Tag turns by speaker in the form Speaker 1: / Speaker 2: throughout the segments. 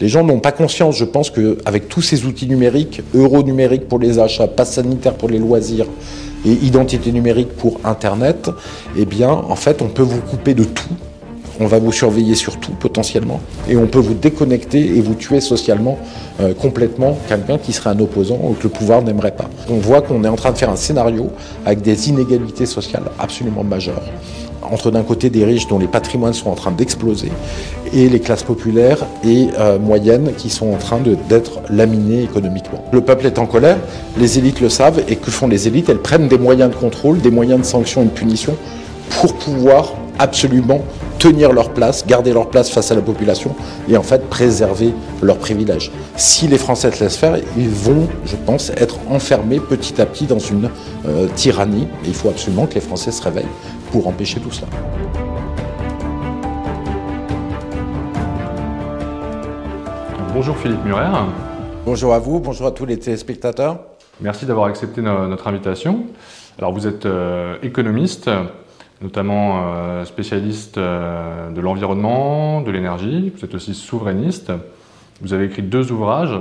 Speaker 1: Les gens n'ont pas conscience, je pense, qu'avec tous ces outils numériques, euro numérique pour les achats, passe sanitaire pour les loisirs et identité numérique pour Internet, eh bien, en fait, on peut vous couper de tout. On va vous surveiller sur tout, potentiellement, et on peut vous déconnecter et vous tuer socialement complètement quelqu'un qui serait un opposant ou que le pouvoir n'aimerait pas. On voit qu'on est en train de faire un scénario avec des inégalités sociales absolument majeures. Entre d'un côté des riches dont les patrimoines sont en train d'exploser et les classes populaires et moyennes qui sont en train d'être laminées économiquement. Le peuple est en colère, les élites le savent, et que font les élites? Elles prennent des moyens de contrôle, des moyens de sanction et de punition pour pouvoir absolument tenir leur place, garder leur place face à la population et en fait préserver leurs privilèges. Si les Français se laissent faire, ils vont, je pense, être enfermés petit à petit dans une tyrannie. Et il faut absolument que les Français se réveillent pour empêcher tout cela.
Speaker 2: Bonjour Philippe Murer.
Speaker 1: Bonjour à vous, bonjour à tous les téléspectateurs.
Speaker 2: Merci d'avoir accepté notre invitation. Alors vous êtes économiste, notamment spécialiste de l'environnement, de l'énergie. Vous êtes aussi souverainiste. Vous avez écrit 2 ouvrages,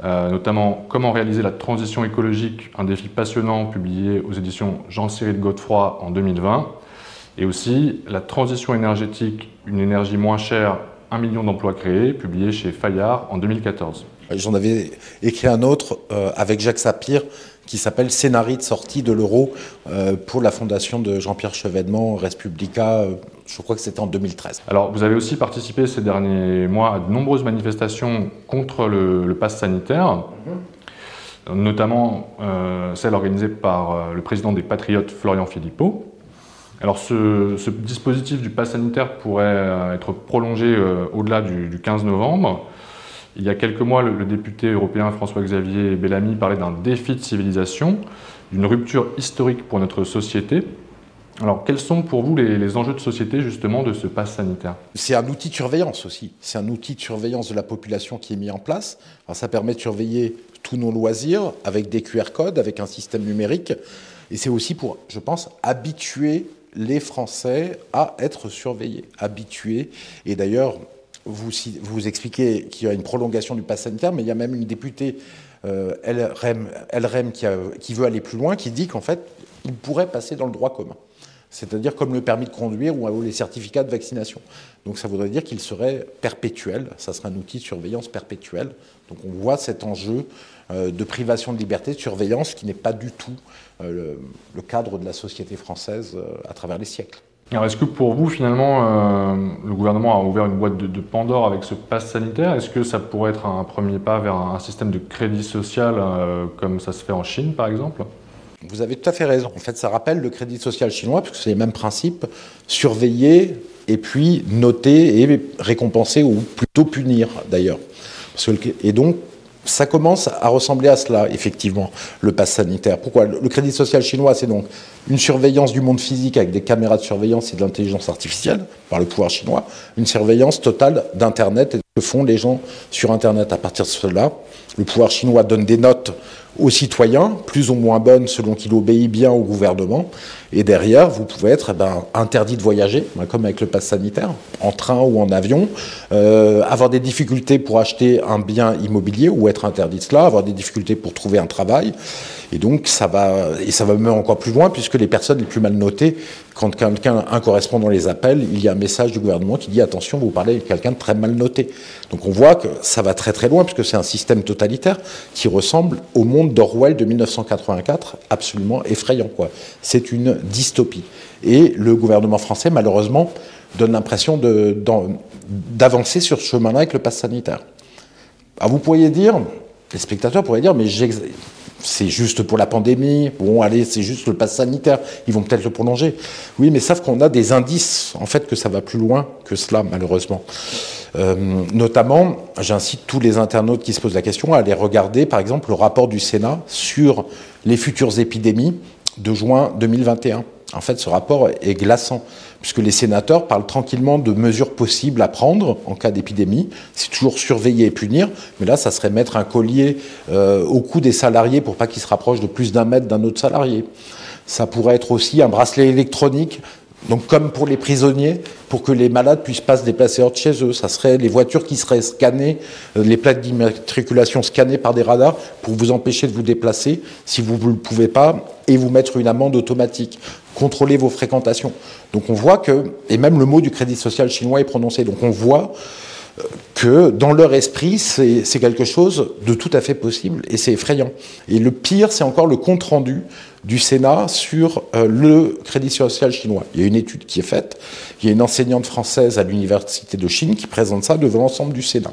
Speaker 2: notamment « Comment réaliser la transition écologique, un défi passionnant » publié aux éditions Jean-Cyril Godefroy en 2020, et aussi « La transition énergétique, une énergie moins chère, 1 million d'emplois créés » publié chez Fayard en 2014.
Speaker 1: J'en avais écrit un autre avec Jacques Sapir qui s'appelle « Scénarii de sortie de l'euro » pour la fondation de Jean-Pierre Chevènement, Res Publica, je crois que c'était en 2013.
Speaker 2: Alors vous avez aussi participé ces derniers mois à de nombreuses manifestations contre le pass sanitaire, notamment celle organisée par le président des Patriotes, Florian Philippot. Alors ce dispositif du pass sanitaire pourrait être prolongé au-delà du 15 novembre. Il y a quelques mois, le député européen François-Xavier Bellamy parlait d'un défi de civilisation, d'une rupture historique pour notre société. Alors, quels sont pour vous les enjeux de société, justement, de ce pass sanitaire?
Speaker 1: C'est un outil de surveillance aussi. C'est un outil de surveillance de la population qui est mis en place. Alors, ça permet de surveiller tous nos loisirs avec des QR codes, avec un système numérique. Et c'est aussi pour, je pense, habituer les Français à être surveillés, habitués. Et d'ailleurs, vous expliquez qu'il y a une prolongation du pass sanitaire, mais il y a même une députée LREM qui veut aller plus loin, qui dit qu'en fait, il pourrait passer dans le droit commun. C'est-à-dire comme le permis de conduire ou les certificats de vaccination. Donc ça voudrait dire qu'il serait perpétuel, ça serait un outil de surveillance perpétuelle. Donc on voit cet enjeu de privation de liberté, de surveillance, qui n'est pas du tout le cadre de la société française à travers les siècles.
Speaker 2: Alors est-ce que pour vous, finalement, le gouvernement a ouvert une boîte de Pandore avec ce pass sanitaire? Est-ce que ça pourrait être un premier pas vers un système de crédit social comme ça se fait en Chine, par exemple?
Speaker 1: Vous avez tout à fait raison. En fait, ça rappelle le crédit social chinois, puisque c'est les mêmes principes, surveiller et puis noter et récompenser, ou plutôt punir d'ailleurs. Et donc, ça commence à ressembler à cela, effectivement, le pass sanitaire. Pourquoi? Le crédit social chinois, c'est donc une surveillance du monde physique avec des caméras de surveillance et de l'intelligence artificielle par le pouvoir chinois, une surveillance totale d'Internet et de ce que font les gens sur Internet. À partir de cela, le pouvoir chinois donne des notes aux citoyens, plus ou moins bonnes selon qu'il obéit bien au gouvernement. Et derrière, vous pouvez être interdit de voyager, comme avec le pass sanitaire, en train ou en avion, avoir des difficultés pour acheter un bien immobilier ou être interdit de cela, avoir des difficultés pour trouver un travail. Et donc, ça va même encore plus loin, puisque les personnes les plus mal notées, quand un correspondant les appelle, il y a un message du gouvernement qui dit « Attention, vous parlez avec quelqu'un de très mal noté ». Donc on voit que ça va très très loin, puisque c'est un système totalitaire qui ressemble au monde d'Orwell de 1984, absolument effrayant, quoi. C'est une dystopie. Et le gouvernement français, malheureusement, donne l'impression d'avancer sur ce chemin-là avec le pass sanitaire. Alors vous pourriez dire, les spectateurs pourraient dire, mais c'est juste pour la pandémie, bon allez, c'est juste le pass sanitaire, ils vont peut-être le prolonger. Oui, mais savent qu'on a des indices, en fait, que ça va plus loin que cela, malheureusement. Notamment, j'incite tous les internautes qui se posent la question à aller regarder, par exemple, le rapport du Sénat sur les futures épidémies de juin 2021. En fait, ce rapport est glaçant, puisque les sénateurs parlent tranquillement de mesures possibles à prendre en cas d'épidémie. C'est toujours surveiller et punir, mais là, ça serait mettre un collier au cou des salariés pour pas qu'ils se rapprochent de plus d'1 mètre d'un autre salarié. Ça pourrait être aussi un bracelet électronique Donc comme pour les prisonniers, pour que les malades puissent pas se déplacer hors de chez eux. Ça serait les voitures qui seraient scannées, les plaques d'immatriculation scannées par des radars pour vous empêcher de vous déplacer si vous ne le pouvez pas et vous mettre une amende automatique. Contrôler vos fréquentations. Donc on voit que, et même le mot du Crédit social chinois est prononcé, donc on voit que dans leur esprit, c'est quelque chose de tout à fait possible et c'est effrayant. Et le pire, c'est encore le compte-rendu du Sénat sur le Crédit social chinois. Il y a une étude qui est faite, il y a une enseignante française à l'Université de Chine qui présente ça devant l'ensemble du Sénat.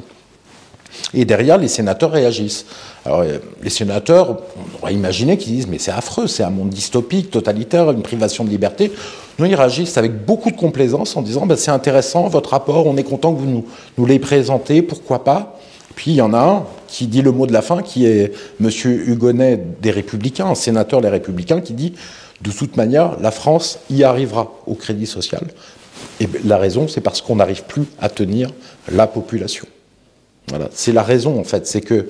Speaker 1: Et derrière, les sénateurs réagissent. Alors, les sénateurs, on aurait imaginé qu'ils disent « mais c'est affreux, c'est un monde dystopique, totalitaire, une privation de liberté ». Nous, ils réagissent avec beaucoup de complaisance en disant « c'est intéressant, votre rapport, on est content que vous nous l'ayez présenté, pourquoi pas ?» Puis il y en a un qui dit le mot de la fin, qui est M. Hugonnet des Républicains, un sénateur des Républicains, qui dit « de toute manière, la France y arrivera au crédit social ». Et la raison, c'est parce qu'on n'arrive plus à tenir la population. Voilà, c'est la raison en fait, c'est que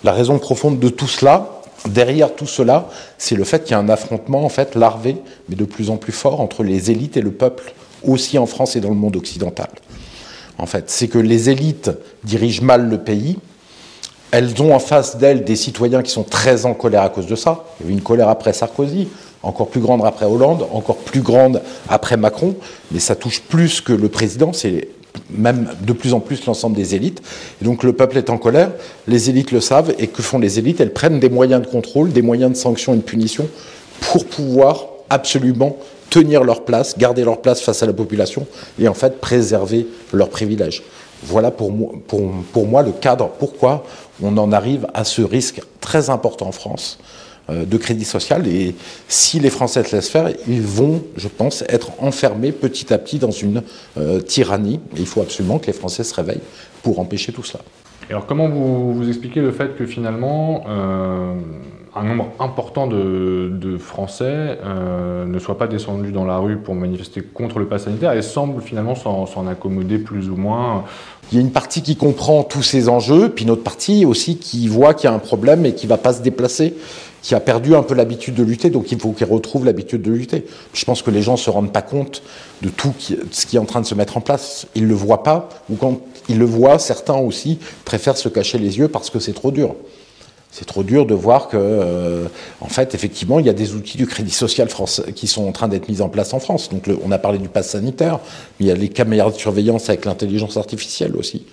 Speaker 1: la raison profonde de tout cela, derrière tout cela, c'est le fait qu'il y a un affrontement en fait larvé, mais de plus en plus fort entre les élites et le peuple, aussi en France et dans le monde occidental. En fait, c'est que les élites dirigent mal le pays, elles ont en face d'elles des citoyens qui sont très en colère à cause de ça. Il y avait une colère après Sarkozy, encore plus grande après Hollande, encore plus grande après Macron, mais ça touche plus que le président, c'est même de plus en plus l'ensemble des élites. Et donc le peuple est en colère, les élites le savent, et que font les élites? Elles prennent des moyens de contrôle, des moyens de sanction et de punition pour pouvoir absolument tenir leur place, garder leur place face à la population et en fait préserver leurs privilèges. Voilà pour moi le cadre, pourquoi on en arrive à ce risque très important en France de crédit social, et si les Français se laissent faire, ils vont, je pense, être enfermés petit à petit dans une tyrannie. Et il faut absolument que les Français se réveillent pour empêcher tout cela.
Speaker 2: Et alors comment vous expliquez le fait que finalement un nombre important de Français ne soient pas descendus dans la rue pour manifester contre le pass sanitaire et semblent finalement s'en accommoder plus ou moins?
Speaker 1: Il y a une partie qui comprend tous ces enjeux, puis une autre partie aussi qui voit qu'il y a un problème et qui ne va pas se déplacer, qui a perdu un peu l'habitude de lutter, donc il faut qu'il retrouve l'habitude de lutter. Je pense que les gens ne se rendent pas compte de tout ce qui est en train de se mettre en place. Ils ne le voient pas, ou quand ils le voient, certains aussi préfèrent se cacher les yeux parce que c'est trop dur. C'est trop dur de voir que, en fait, effectivement, il y a des outils du crédit social français qui sont en train d'être mis en place en France. Donc on a parlé du pass sanitaire, mais il y a les caméras de surveillance avec l'intelligence artificielle aussi.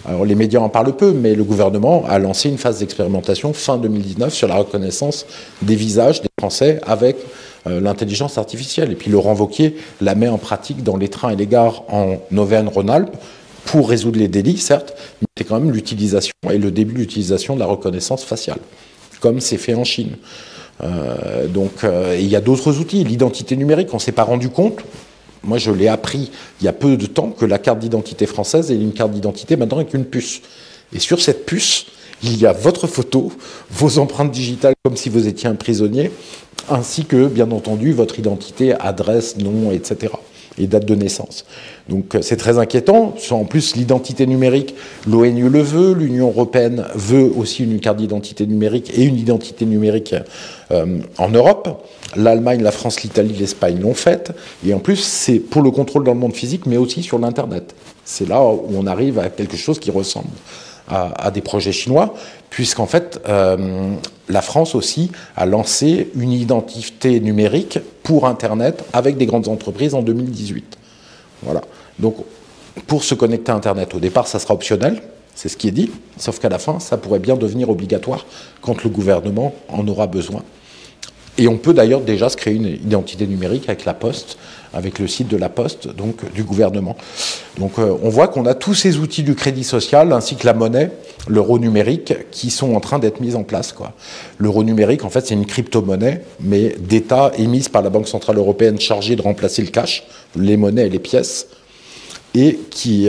Speaker 1: Alors les médias en parlent peu, mais le gouvernement a lancé une phase d'expérimentation fin 2019 sur la reconnaissance des visages des Français avec l'intelligence artificielle. Et puis Laurent Wauquiez la met en pratique dans les trains et les gares en Auvergne-Rhône-Alpes pour résoudre les délits, certes, mais c'est quand même l'utilisation et le début de l'utilisation de la reconnaissance faciale, comme c'est fait en Chine. Il y a d'autres outils, l'identité numérique, on ne s'est pas rendu compte. Moi, je l'ai appris il y a peu de temps que la carte d'identité française est une carte d'identité maintenant avec une puce. Et sur cette puce, il y a votre photo, vos empreintes digitales comme si vous étiez un prisonnier, ainsi que, bien entendu, votre identité, adresse, nom, etc. et date de naissance. Donc c'est très inquiétant. En plus, l'identité numérique, l'ONU le veut, l'Union européenne veut aussi une carte d'identité numérique et une identité numérique en Europe. L'Allemagne, la France, l'Italie, l'Espagne l'ont faite. Et en plus, c'est pour le contrôle dans le monde physique, mais aussi sur l'Internet. C'est là où on arrive à quelque chose qui ressemble à des projets chinois, puisqu'en fait, la France aussi a lancé une identité numérique pour Internet avec des grandes entreprises en 2018. Voilà. Donc, pour se connecter à Internet, au départ, ça sera optionnel, c'est ce qui est dit, sauf qu'à la fin, ça pourrait bien devenir obligatoire quand le gouvernement en aura besoin. Et on peut d'ailleurs déjà se créer une identité numérique avec la Poste, avec le site de la Poste, donc du gouvernement. Donc on voit qu'on a tous ces outils du crédit social, ainsi que la monnaie, l'euro numérique, qui sont en train d'être mis en place, quoi. L'euro numérique, en fait, c'est une crypto-monnaie, mais d'État émise par la Banque Centrale Européenne chargée de remplacer le cash, les monnaies et les pièces, et qui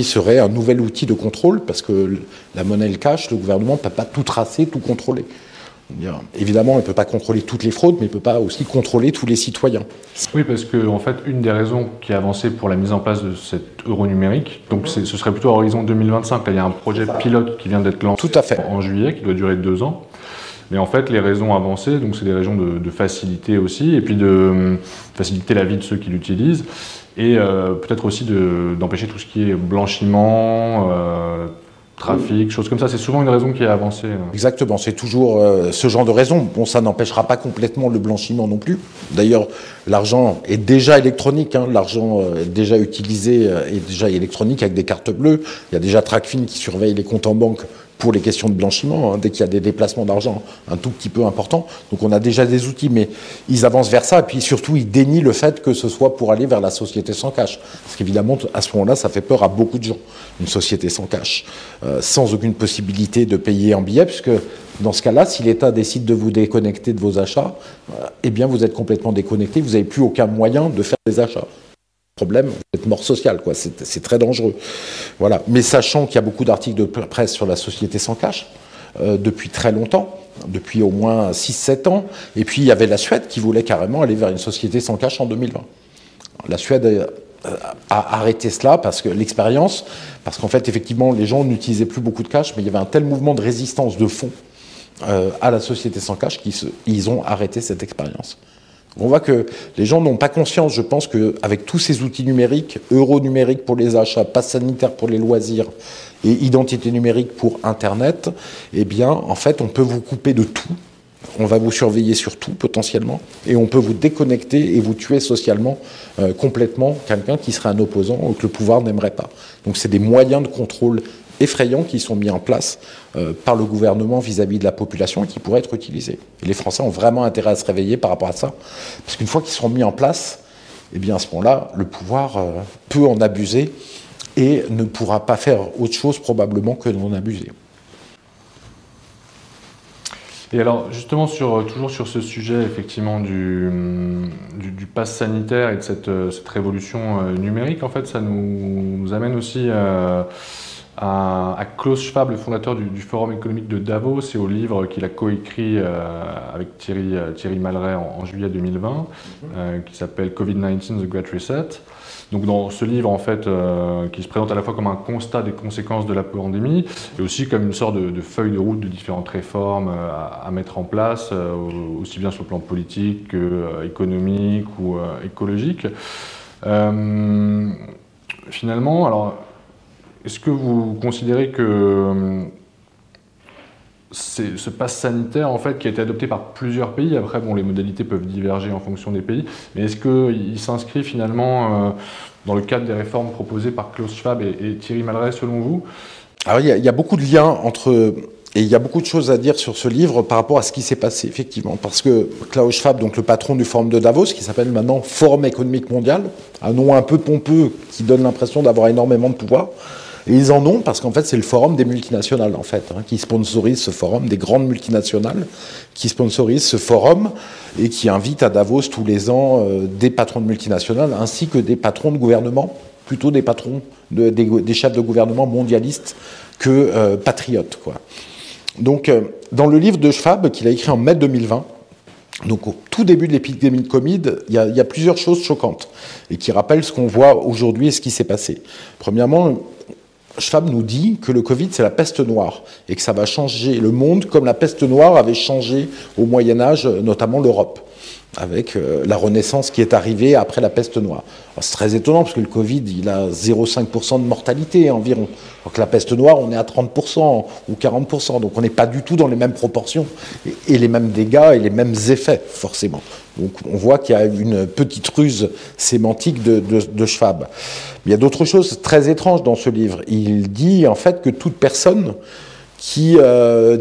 Speaker 1: serait un nouvel outil de contrôle, parce que la monnaie et le cash, le gouvernement ne peut pas tout tracer, tout contrôler. Évidemment, il ne peut pas contrôler toutes les fraudes, mais il ne peut pas aussi contrôler tous les citoyens.
Speaker 2: Oui, parce que en fait, une des raisons qui est avancée pour la mise en place de cet euro numérique, donc ce serait plutôt à horizon 2025. Là, il y a un projet pilote qui vient d'être lancé
Speaker 1: Tout à fait.
Speaker 2: En juillet, qui doit durer 2 ans. Mais en fait, les raisons avancées, donc c'est des raisons de facilité aussi, et puis de faciliter la vie de ceux qui l'utilisent, et peut-être aussi d'empêcher tout ce qui est blanchiment, trafic, choses comme ça. C'est souvent une raison qui est avancée.
Speaker 1: Exactement, c'est toujours ce genre de raison. Bon, ça n'empêchera pas complètement le blanchiment non plus. D'ailleurs, l'argent est déjà électronique, hein. L'argent est déjà utilisé, est déjà électronique avec des cartes bleues. Il y a déjà Tracfin qui surveille les comptes en banque pour les questions de blanchiment, hein, dès qu'il y a des déplacements d'argent un tout petit peu importants. Donc on a déjà des outils, mais ils avancent vers ça, et puis surtout ils dénient le fait que ce soit pour aller vers la société sans cash. Parce qu'évidemment, à ce moment-là, ça fait peur à beaucoup de gens, une société sans cash, sans aucune possibilité de payer en billets, puisque dans ce cas-là, si l'État décide de vous déconnecter de vos achats, eh bien vous êtes complètement déconnecté, vous n'avez plus aucun moyen de faire des achats. Problème, vous êtes mort social, quoi. C'est très dangereux. Voilà. Mais sachant qu'il y a beaucoup d'articles de presse sur la société sans cash, depuis très longtemps, depuis au moins 6-7 ans, et puis il y avait la Suède qui voulait carrément aller vers une société sans cash en 2020. La Suède a arrêté cela parce que l'expérience, parce qu'en fait, effectivement, les gens n'utilisaient plus beaucoup de cash, mais il y avait un tel mouvement de résistance de fond à la société sans cash qu'ils ont arrêté cette expérience. On voit que les gens n'ont pas conscience, je pense, qu'avec tous ces outils numériques, euro numérique pour les achats, passe sanitaire pour les loisirs et identité numérique pour Internet, eh bien, en fait, on peut vous couper de tout. On va vous surveiller sur tout, potentiellement, et on peut vous déconnecter et vous tuer socialement complètement quelqu'un qui serait un opposant ou que le pouvoir n'aimerait pas. Donc, c'est des moyens de contrôle effrayants qui sont mis en place par le gouvernement vis-à-vis de la population et qui pourraient être utilisés. Et les Français ont vraiment intérêt à se réveiller par rapport à ça, parce qu'une fois qu'ils seront mis en place, eh bien à ce moment-là, le pouvoir peut en abuser et ne pourra pas faire autre chose probablement que d'en abuser.
Speaker 2: Et alors, justement, toujours sur ce sujet, effectivement, du pass sanitaire et de cette révolution numérique, en fait, ça nous amène aussi à Klaus Schwab, le fondateur du Forum économique de Davos, et au livre qu'il a coécrit avec Thierry Malret en juillet 2020, qui s'appelle Covid-19, The Great Reset. Donc dans ce livre, en fait, qui se présente à la fois comme un constat des conséquences de la pandémie, et aussi comme une sorte de feuille de route de différentes réformes à mettre en place, aussi bien sur le plan politique qu'économique ou écologique. Finalement, alors, est-ce que vous considérez que ce pass sanitaire, en fait, qui a été adopté par plusieurs pays, après, bon, les modalités peuvent diverger en fonction des pays, mais est-ce qu'il s'inscrit finalement dans le cadre des réformes proposées par Klaus Schwab et Thierry Malret, selon vous? Alors,
Speaker 1: il y a beaucoup de liens entre... Et il y a beaucoup de choses à dire sur ce livre par rapport à ce qui s'est passé, effectivement. Parce que Klaus Schwab, donc le patron du Forum de Davos, qui s'appelle maintenant Forum économique mondial, un nom un peu pompeux qui donne l'impression d'avoir énormément de pouvoir. Et ils en ont parce qu'en fait, c'est le forum des multinationales, en fait, qui sponsorise ce forum, des grandes multinationales qui sponsorisent ce forum et qui invitent à Davos tous les ans des patrons de multinationales ainsi que des patrons de gouvernement, plutôt des patrons, des chefs de gouvernement mondialistes que patriotes, quoi. Donc, dans le livre de Schwab, qu'il a écrit en mai 2020, donc au tout début de l'épidémie de Covid, il y a plusieurs choses choquantes et qui rappellent ce qu'on voit aujourd'hui et ce qui s'est passé. Premièrement, Schwab nous dit que le Covid, c'est la peste noire et que ça va changer le monde comme la peste noire avait changé au Moyen-Âge, notamment l'Europe, avec la Renaissance qui est arrivée après la peste noire. C'est très étonnant parce que le Covid, il a 0,5% de mortalité environ. Alors que la peste noire, on est à 30% ou 40%. Donc on n'est pas du tout dans les mêmes proportions et les mêmes dégâts et les mêmes effets, forcément. Donc on voit qu'il y a une petite ruse sémantique de Schwab. Mais il y a d'autres choses très étranges dans ce livre. Il dit en fait que toute personne qui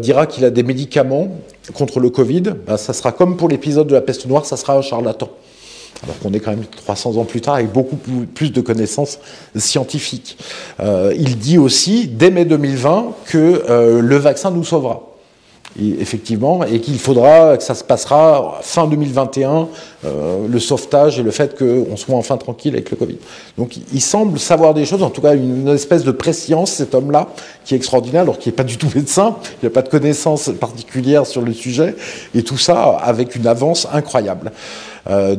Speaker 1: dira qu'il a des médicaments contre le Covid, ben, ça sera comme pour l'épisode de la peste noire, ça sera un charlatan. Alors qu'on est quand même 300 ans plus tard avec beaucoup plus de connaissances scientifiques. Il dit aussi, dès mai 2020, que le vaccin nous sauvera. Et effectivement, et qu'il faudra que ça se passera fin 2021, le sauvetage et le fait qu'on soit enfin tranquille avec le Covid. Donc il semble savoir des choses, en tout cas une espèce de prescience, cet homme-là, qui est extraordinaire, alors qu'il n'est pas du tout médecin, il n'a pas de connaissances particulières sur le sujet, et tout ça avec une avance incroyable.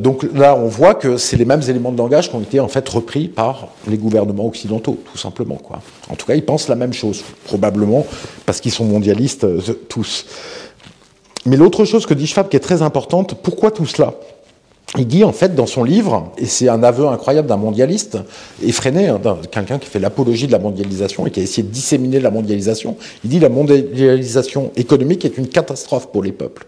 Speaker 1: Donc là, on voit que c'est les mêmes éléments de langage qui ont été en fait repris par les gouvernements occidentaux, tout simplement, quoi. En tout cas, ils pensent la même chose, probablement, parce qu'ils sont mondialistes tous. Mais l'autre chose que dit Schwab qui est très importante, pourquoi tout cela ? Il dit en fait dans son livre, et c'est un aveu incroyable d'un mondialiste, effréné, hein, quelqu'un qui fait l'apologie de la mondialisation et qui a essayé de disséminer la mondialisation, il dit la mondialisation économique est une catastrophe pour les peuples.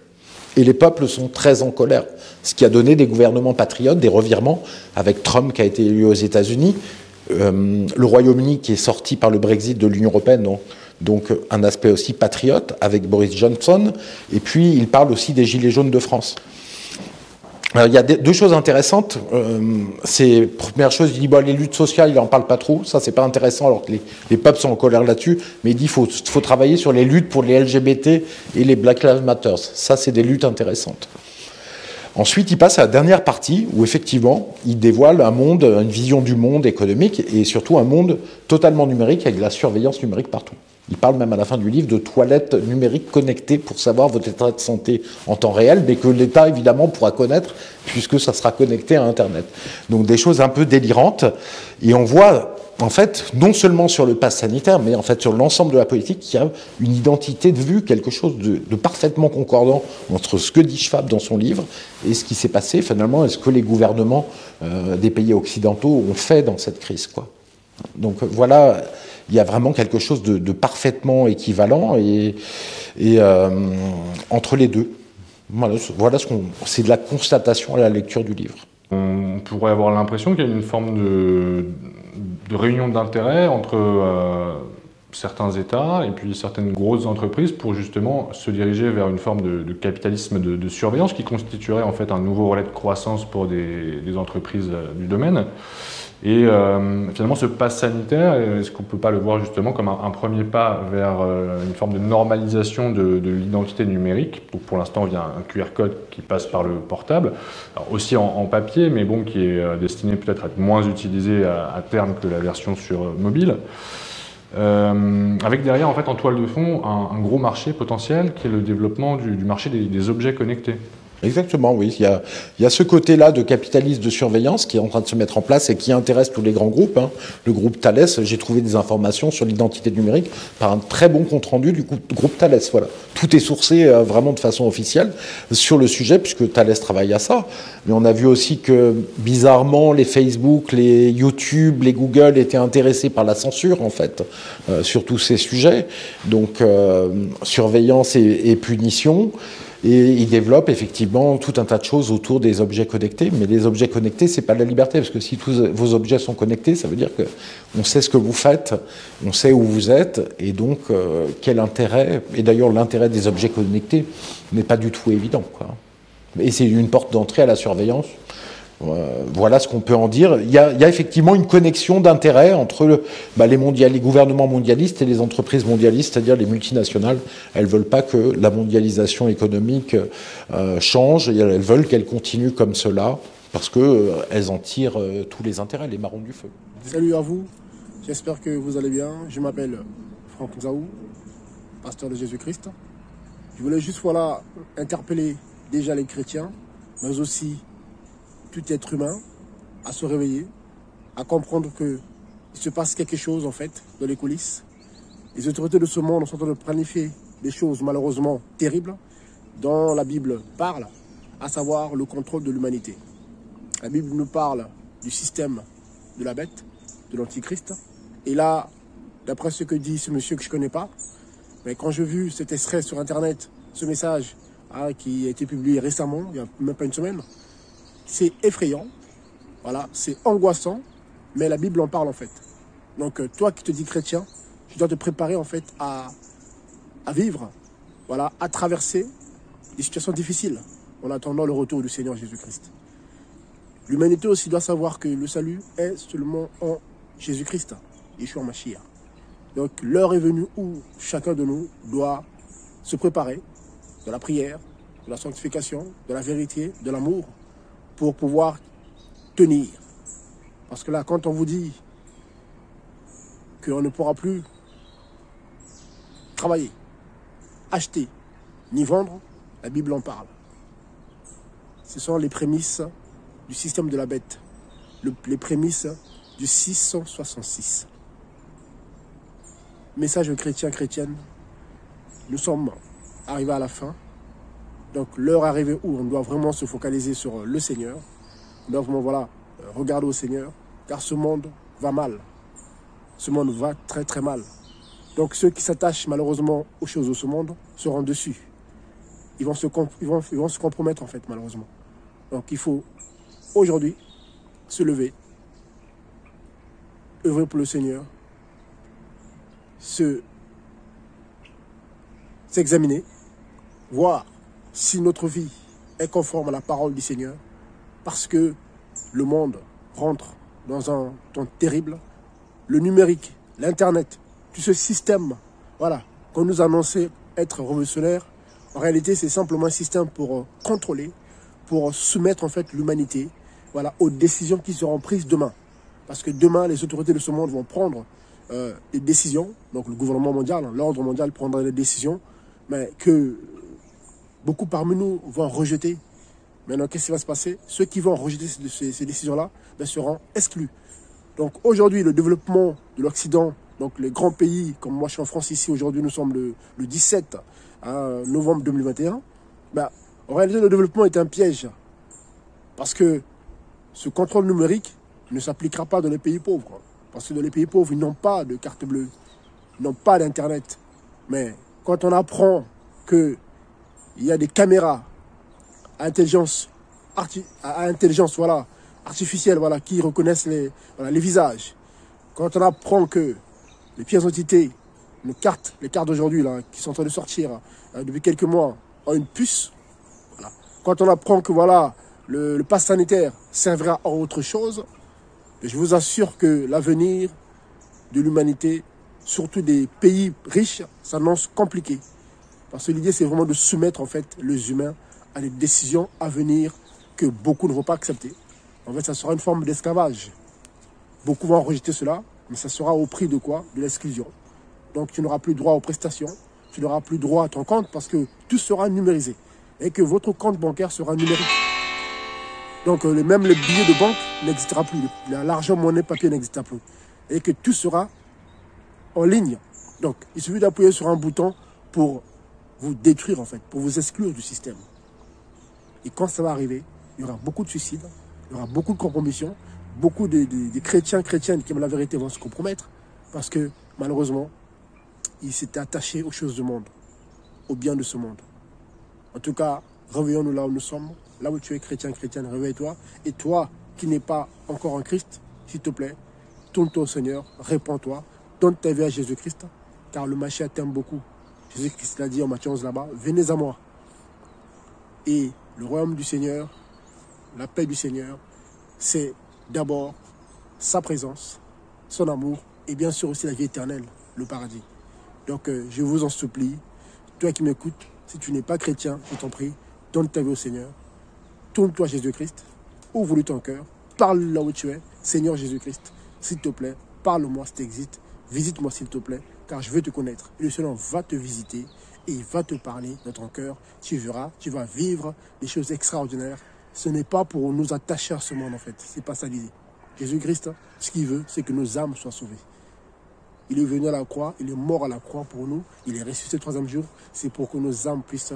Speaker 1: Et les peuples sont très en colère, ce qui a donné des gouvernements patriotes, des revirements, avec Trump qui a été élu aux États-Unis, le Royaume-Uni qui est sorti par le Brexit de l'Union européenne, donc un aspect aussi patriote avec Boris Johnson, et puis il parle aussi des Gilets jaunes de France. Alors, il y a deux choses intéressantes. C'est première chose, il dit bon, les luttes sociales, il n'en parle pas trop. Ça, c'est pas intéressant, alors que les peuples sont en colère là-dessus. Mais il dit faut travailler sur les luttes pour les LGBT et les Black Lives Matter. Ça, c'est des luttes intéressantes. Ensuite, il passe à la dernière partie où effectivement, il dévoile un monde, une vision du monde économique et surtout un monde totalement numérique avec de la surveillance numérique partout. Il parle même à la fin du livre de toilettes numériques connectées pour savoir votre état de santé en temps réel, mais que l'État, évidemment, pourra connaître puisque ça sera connecté à Internet. Donc des choses un peu délirantes. Et on voit, en fait, non seulement sur le pass sanitaire, mais en fait sur l'ensemble de la politique, qu'il y a une identité de vue, quelque chose de parfaitement concordant entre ce que dit Schwab dans son livre et ce qui s'est passé, finalement, et ce que les gouvernements des pays occidentaux ont fait dans cette crise, quoi. Donc voilà, il y a vraiment quelque chose de parfaitement équivalent entre les deux. Voilà c'est de la constatation à la lecture du livre.
Speaker 2: On pourrait avoir l'impression qu'il y a une forme de réunion d'intérêts entre certains États et puis certaines grosses entreprises pour justement se diriger vers une forme de capitalisme de surveillance qui constituerait en fait un nouveau relais de croissance pour des entreprises du domaine. Et finalement, ce pass sanitaire, est-ce qu'on ne peut pas le voir justement comme un premier pas vers une forme de normalisation de l'identité numérique? Donc pour l'instant, via un QR code qui passe par le portable, alors aussi en papier, mais bon, qui est destiné peut-être à être moins utilisé à terme que la version sur mobile. Avec derrière, en fait, en toile de fond, un gros marché potentiel qui est le développement du marché des objets connectés.
Speaker 1: Exactement, oui. Il y a ce côté-là de capitalisme de surveillance qui est en train de se mettre en place et qui intéresse tous les grands groupes. Hein. Le groupe Thales, j'ai trouvé des informations sur l'identité numérique par un très bon compte-rendu du groupe Thales. Voilà. Tout est sourcé vraiment de façon officielle sur le sujet, puisque Thales travaille à ça. Mais on a vu aussi que, bizarrement, les Facebook, les YouTube, les Google étaient intéressés par la censure, en fait, sur tous ces sujets. Donc, surveillance et punition. Et il développe effectivement tout un tas de choses autour des objets connectés. Mais les objets connectés, c'est pas de la liberté, parce que si tous vos objets sont connectés, ça veut dire qu'on sait ce que vous faites, on sait où vous êtes, et donc quel intérêt. Et d'ailleurs, l'intérêt des objets connectés n'est pas du tout évident, quoi. Et c'est une porte d'entrée à la surveillance. Voilà ce qu'on peut en dire. Il y a effectivement une connexion d'intérêts entre les gouvernements mondialistes et les entreprises mondialistes, c'est-à-dire les multinationales. Elles ne veulent pas que la mondialisation économique change, et elles veulent qu'elle continue comme cela, parce qu'elles en tirent tous les intérêts, les marrons du feu.
Speaker 3: Salut à vous, j'espère que vous allez bien. Je m'appelle Franck Nzaou, pasteur de Jésus-Christ. Je voulais juste interpeller déjà les chrétiens, mais aussi tout être humain à se réveiller, à comprendre qu'il se passe quelque chose en fait dans les coulisses. Les autorités de ce monde sont en train de planifier des choses malheureusement terribles dont la Bible parle, à savoir le contrôle de l'humanité. La Bible nous parle du système de la bête, de l'antichrist. Et là, d'après ce que dit ce monsieur que je ne connais pas, mais quand j'ai vu cet extrait sur Internet, ce message qui a été publié récemment, il n'y a même pas une semaine, c'est effrayant, voilà, c'est angoissant, mais la Bible en parle en fait. Donc toi qui te dis chrétien, tu dois te préparer en fait à vivre, voilà, à traverser des situations difficiles en attendant le retour du Seigneur Jésus-Christ. L'humanité aussi doit savoir que le salut est seulement en Jésus-Christ, Yeshua Mashiach. Donc l'heure est venue où chacun de nous doit se préparer de la prière, de la sanctification, de la vérité, de l'amour, pour pouvoir tenir. Parce que là, quand on vous dit qu'on ne pourra plus travailler, acheter, ni vendre, la Bible en parle. Ce sont les prémices du système de la bête, les prémices du 666. Message chrétien, chrétienne, nous sommes arrivés à la fin Donc l'heure est arrivée où on doit vraiment se focaliser sur le Seigneur. On doit vraiment voilà, regarder au Seigneur, car ce monde va mal. Ce monde va très très mal. Donc ceux qui s'attachent malheureusement aux choses de ce monde seront dessus. Ils vont se compromettre en fait malheureusement. Donc il faut aujourd'hui se lever, œuvrer pour le Seigneur, s'examiner, voir si notre vie est conforme à la parole du Seigneur, parce que le monde rentre dans un temps terrible. Le numérique, l'Internet, tout ce système voilà, qu'on nous annonçait être révolutionnaire, en réalité c'est simplement un système pour contrôler, pour soumettre en fait l'humanité voilà, aux décisions qui seront prises demain. Parce que demain, les autorités de ce monde vont prendre des décisions, donc le gouvernement mondial, l'ordre mondial prendra des décisions, mais que beaucoup parmi nous vont rejeter. Maintenant, qu'est-ce qui va se passer? Ceux qui vont rejeter ces décisions-là seront exclus. Donc aujourd'hui, le développement de l'Occident, donc les grands pays, comme moi je suis en France ici, aujourd'hui nous sommes le 17 novembre 2021, en réalité le développement est un piège. Parce que ce contrôle numérique ne s'appliquera pas dans les pays pauvres. Parce que dans les pays pauvres, ils n'ont pas de carte bleue, ils n'ont pas d'Internet. Mais quand on apprend qu'il y a des caméras à intelligence artificielle qui reconnaissent les visages, quand on apprend que les pièces d'identité, les cartes d'aujourd'hui qui sont en train de sortir depuis quelques mois, ont une puce, quand on apprend que le pass sanitaire servira à autre chose, je vous assure que l'avenir de l'humanité, surtout des pays riches, s'annonce compliqué. Parce que l'idée, c'est vraiment de soumettre en fait les humains à des décisions à venir que beaucoup ne vont pas accepter. En fait, ça sera une forme d'esclavage. Beaucoup vont rejeter cela, mais ça sera au prix de quoi? De l'exclusion. Donc tu n'auras plus droit aux prestations, tu n'auras plus droit à ton compte parce que tout sera numérisé. Et que votre compte bancaire sera numérique. Donc même le billet de banque n'existera plus. L'argent, monnaie, papier n'existera plus. Et que tout sera en ligne. Donc il suffit d'appuyer sur un bouton pour vous détruire en fait, pour vous exclure du système. Et quand ça va arriver, il y aura beaucoup de suicides, il y aura beaucoup de compromissions, beaucoup de chrétiennes qui aiment la vérité vont se compromettre parce que malheureusement, ils s'étaient attachés aux choses du monde, au bien de ce monde. En tout cas, réveillons-nous là où nous sommes, là où tu es chrétienne, réveille-toi. Et toi qui n'es pas encore en Christ, s'il te plaît, tourne-toi au Seigneur, répands-toi, donne ta vie à Jésus-Christ, car le Mashiach t'aime beaucoup. Jésus-Christ l'a dit en Matthieu 11 là-bas, venez à moi. Et le royaume du Seigneur, la paix du Seigneur, c'est d'abord sa présence, son amour, et bien sûr aussi la vie éternelle, le paradis. Donc je vous en supplie, toi qui m'écoutes, si tu n'es pas chrétien, je t'en prie, donne ta vie au Seigneur. Tourne-toi à Jésus-Christ, ouvre-lui ton cœur, parle là où tu es, Seigneur Jésus-Christ, s'il te plaît, parle-moi si tu existes, visite-moi s'il te plaît, car je veux te connaître. Et le Seigneur va te visiter et il va te parler dans ton cœur. Tu verras, tu vas vivre des choses extraordinaires. Ce n'est pas pour nous attacher à ce monde en fait, c'est pas ça l'idée. Jésus-Christ, ce qu'il veut, c'est que nos âmes soient sauvées. Il est venu à la croix, il est mort à la croix pour nous, il est ressuscité le troisième jour, c'est pour que nos âmes puissent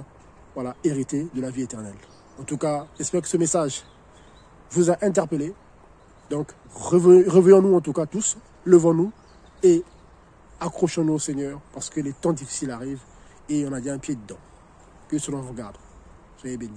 Speaker 3: hériter de la vie éternelle. En tout cas, j'espère que ce message vous a interpellé. Donc, réveillons-nous en tout cas tous, levons-nous et accrochons-nous au Seigneur parce que les temps difficiles arrivent et on a déjà un pied dedans. Que cela vous garde. Soyez bénis.